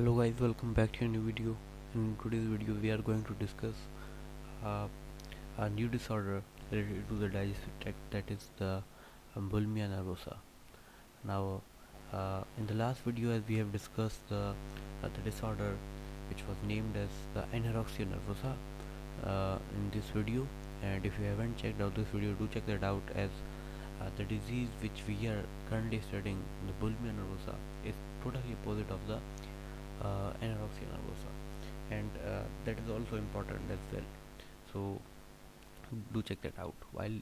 Hello guys, welcome back to a new video. In today's video we are going to discuss uh, a new disorder related to the digestive tract, that is the bulimia nervosa. Now in the last video, as we have discussed the disorder which was named as the anorexia nervosa in this video, and if you haven't checked out this video, do check that out, as the disease which we are currently studying, the bulimia nervosa, is totally opposite of the anorexia nervosa, and that is also important as well. So do check that out. While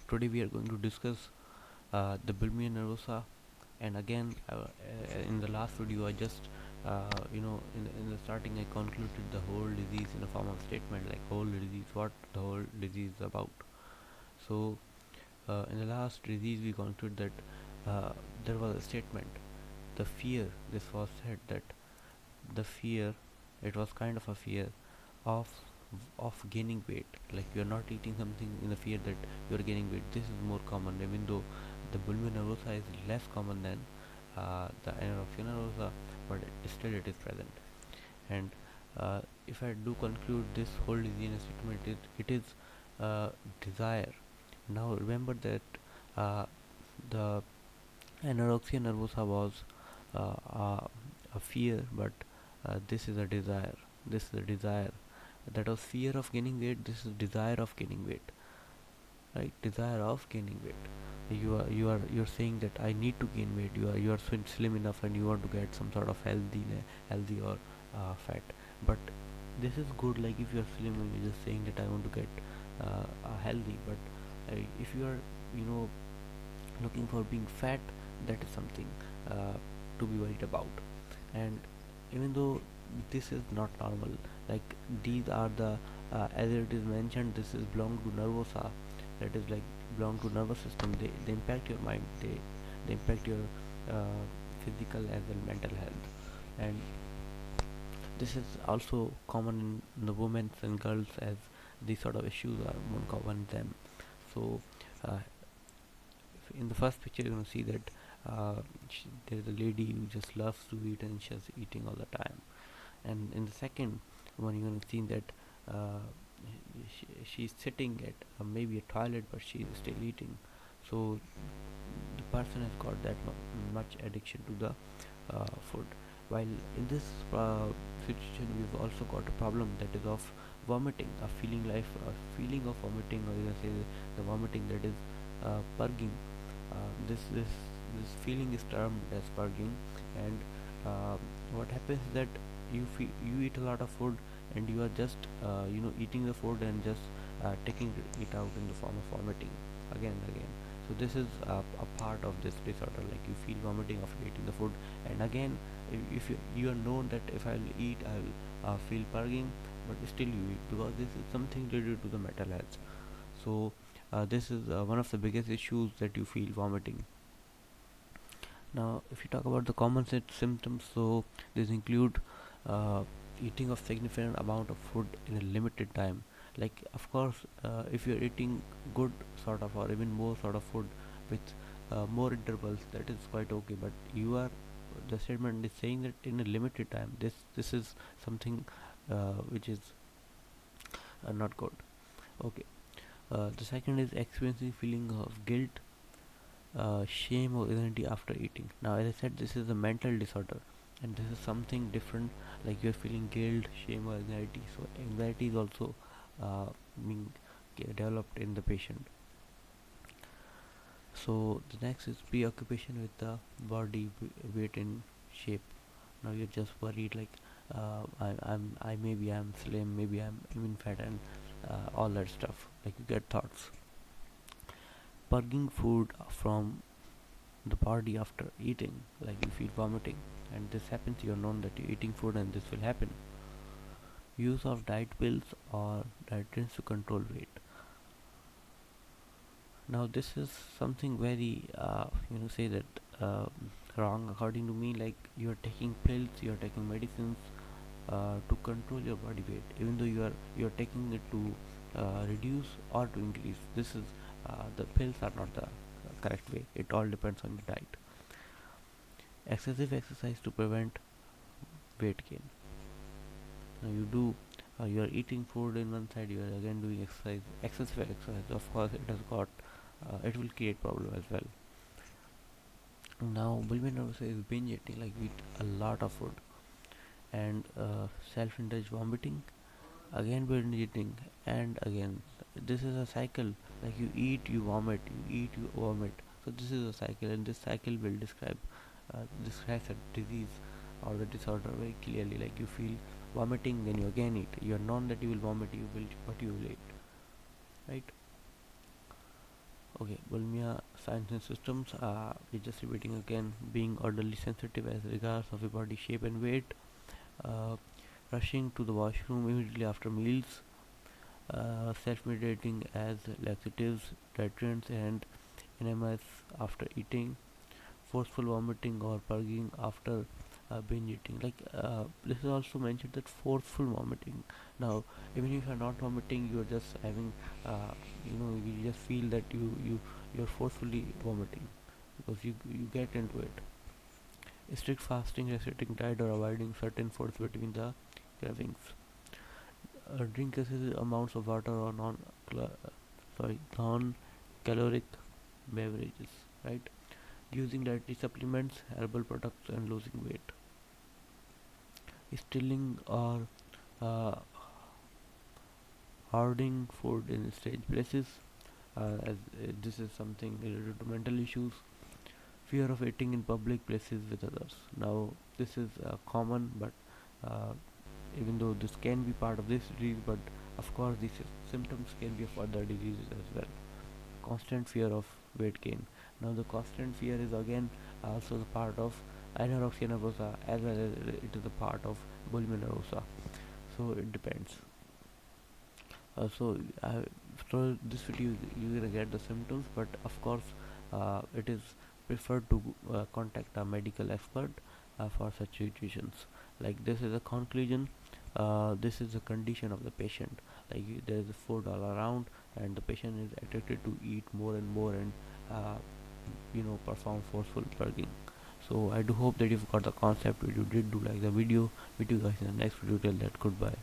today we are going to discuss the bulimia nervosa, and again in the last video I just in the starting I concluded the whole disease in a form of statement, like whole disease, what the whole disease is about. So in the last disease we concluded that there was a statement, the fear. This was said that the fear, it was kind of a fear of gaining weight, like you are not eating something in the fear that you are gaining weight. This is more common, even though the bulimia nervosa is less common than the anorexia nervosa, but still it is present. And if I do conclude this whole disease in a statement, it is desire. Now remember that the anorexia nervosa was a fear, but this is a desire. This is a desire. That was fear of gaining weight. This is desire of gaining weight. Right? Desire of gaining weight. You're saying that I need to gain weight. You are slim enough and you want to get some sort of healthy or fat. But this is good. Like if you are slim and you're just saying that I want to get healthy. But if you are you know looking for being fat, that is something to be worried about. And even though this is not normal, like these are the as it is mentioned, this is belong to nervosa, that is like belong to nervous system. They impact your mind, they impact your physical as well mental health. And this is also common in the women and girls, as these sort of issues are more common in them. So uh, in the first picture you're going to see that there is a lady who just loves to eat and she's eating all the time. And in the second one you're going to see that uh, she's sitting at maybe a toilet, but she is still eating. So the person has got that much addiction to the food. While in this situation we've also got a problem, that is of vomiting, a feeling of vomiting, or you can say the vomiting, that is purging. This feeling is termed as purging. And what happens is that you eat a lot of food, and you are just eating the food and just taking it out in the form of vomiting again and again. So this is a part of this disorder, like you feel vomiting after eating the food. And again, if you are known that if I'll eat I'll feel purging, but still you eat, because this is something related to the mental health. So this is one of the biggest issues, that you feel vomiting. Now if you talk about the common symptoms, so these include uh, eating of significant amount of food in a limited time. Like of course, if you're eating good sort of, or even more sort of food with more intervals, that is quite okay. But the statement is saying that in a limited time, this is something which is not good. Okay. The second is experiencing feeling of guilt, shame or anxiety after eating. Now, as I said, this is a mental disorder, and this is something different. Like you're feeling guilt, shame or anxiety. So anxiety is also being developed in the patient. So the next is preoccupation with the body weight and shape. Now you're just worried, like I maybe I'm slim, maybe I'm even fat, and all that stuff. Like you get thoughts. Purging food from the body after eating, like you feel vomiting, and this happens, you're known that you're eating food and this will happen. Use of diet pills or dietitians to control weight. Now this is something very say that wrong according to me. Like you are taking pills, you are taking medicines to control your body weight, even though you are taking it to reduce or to increase. This is the pills are not the correct way. It all depends on the diet. Excessive exercise to prevent weight gain. Now you do, you are eating food in one side, you are again doing exercise, excessive exercise. Of course, it has got, it will create problem as well. Now, bulimia nervosa is binge eating, like we eat a lot of food, and self-indulged vomiting, again binge eating, and again. This is a cycle. Like you eat, you vomit, you eat, you vomit. So this is a cycle, and this cycle will describes a disease or the disorder very clearly. Like you feel vomiting, then you again eat. You are known that you will vomit, you will, but you will eat, right? Okay, bulimia signs and symptoms. We're just repeating again: being orderly sensitive as regards of your body shape and weight, uh, rushing to the washroom immediately after meals, self-medicating as laxatives, deterrents, and enemas after eating, forceful vomiting or purging after binge eating. Like this is also mentioned that forceful vomiting. Now, even if you are not vomiting, you are just having, you just feel that you're forcefully vomiting because you get into it. Strict fasting, restricting diet, or avoiding certain foods between the cravings. Drink excessive amounts of water or non-caloric beverages. Right, using dietary supplements, herbal products, and losing weight. Stealing or uh, hoarding food in strange places, as this is something related to mental issues. Fear of eating in public places with others. Now, this is common, but uh, even though this can be part of this disease, but of course, these symptoms can be of other diseases as well. Constant fear of weight gain. Now, the constant fear is again also the part of anorexia nervosa, as well as it is a part of bulimia nervosa. So it depends. So this video you will get the symptoms, but of course it is preferred to contact a medical expert for such situations. Like this is a conclusion. This is a condition of the patient. Like there is food all around, and the patient is attracted to eat more and more, and uh, perform forceful purging. So I do hope that you've got the concept. If you did do like the video, meet you guys in the next video. Till that, goodbye.